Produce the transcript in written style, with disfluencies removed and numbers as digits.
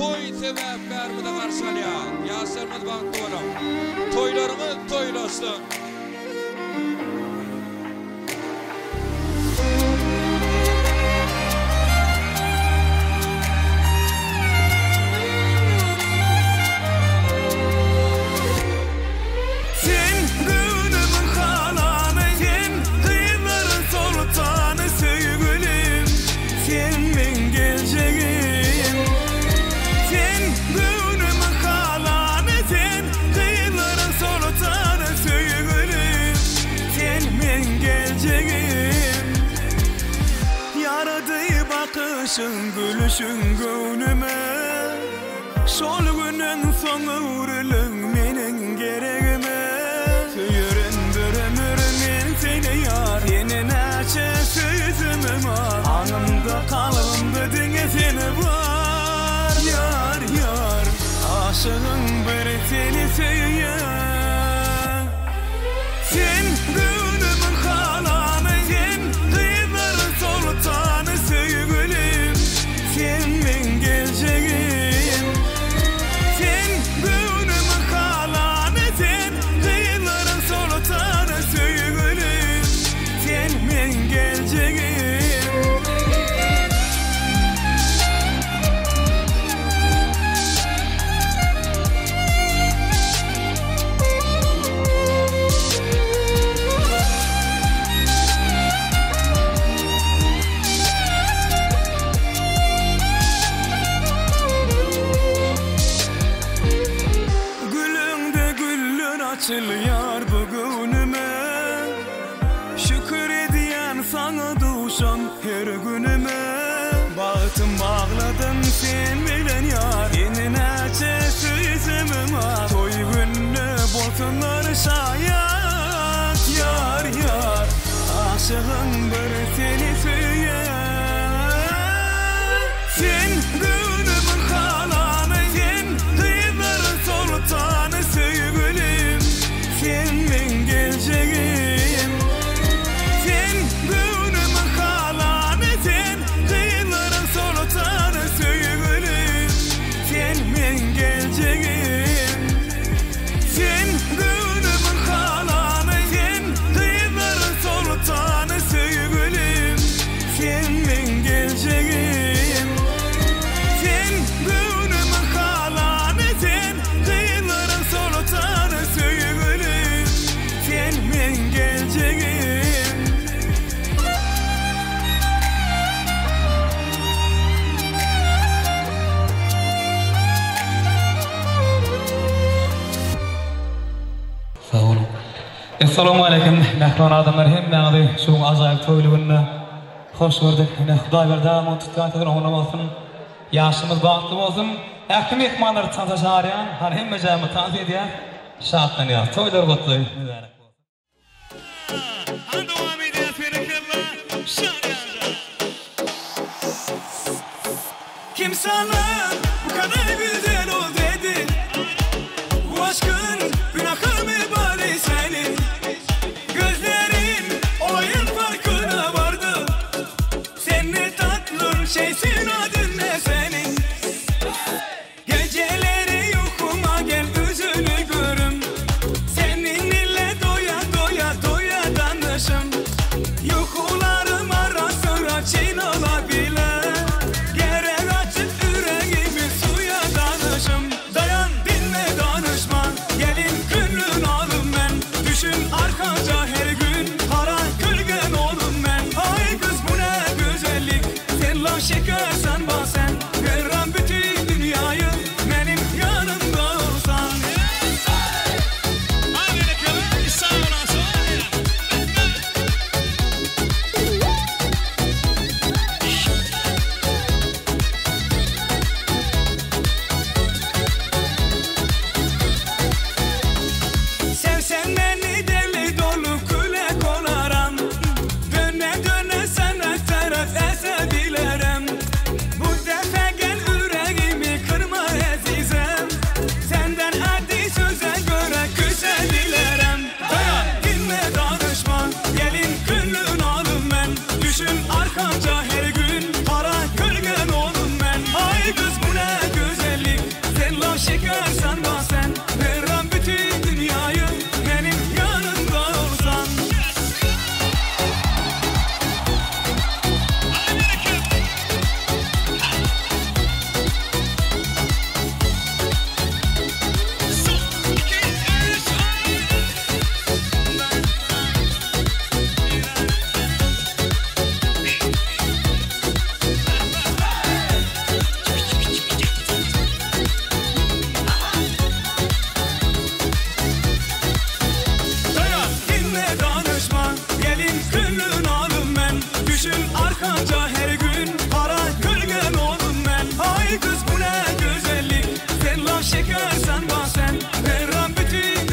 toy sebeplerimi de karşılayan Yasir'imiz baktı oğlum. Toylarımız toylasın. Gülüşün gönlüme şol günün sonu uğrulun menin gereğime Söyüründürüm men seni yar Yeni neçe sözümüm var Anımda kalımda dinge seni var Yar yar aşığın bir seni söyür Sen gönlümün halanı Sen kıyıların sultanı sevgilim Sen men geleceğim Sen gönlümün halanı Sen kıyıların sultanı sevgilim Sen men geleceğim Açılıyor bugünüme Şükür ediyen sana duşan her günüme Bağıtım bağladım sen bilen yar Yeni neçe sözümüm var Toy günü bolsunlar şayat Yar yar aşığın bir seni söyler Sen günümün halanı Sen kıyıların sultanı sevgilim Sen men geleceğim Sen gönlümün halanı Sen kıyıların sultanı sevgilim Sen men geleceğim Sen gönlümün halanı Sen kıyıların sultanı sevgilim Sen men geleceğim Sen gönlümün halanı Sen kıyıların sultanı sevgilim Sen men geleceğim Sağ olun. Assalamu alaikum. Mehman adamlar hem näde şu azayip toyluğuna hoş gördük. Xudoy berdaam tutgan tagın onamasın. Yaşımız baktım olsun. Äkim mehmanlar tanışaryan, har hemme jamy tanış edýär. Şadlanýar. Toylar gutly. Kim sana bu kadar güzel ol dedi Bu aşkın günahı mübarek senin Gözlerin olayın farkına vardı Sen ne tatlı şeysin adın ne senin Geceleri yokuma gel yüzünü görüm Seninle doya doya doya danışım Yukularım ara sıra çin olabilir Şeker sen basen Verem bütün dünyayı Benim yanımda olsan Sevsen beni deli dolu küle konaram Döne döne sana taraf esebilirim Bu şeker sen basen. Verram bütün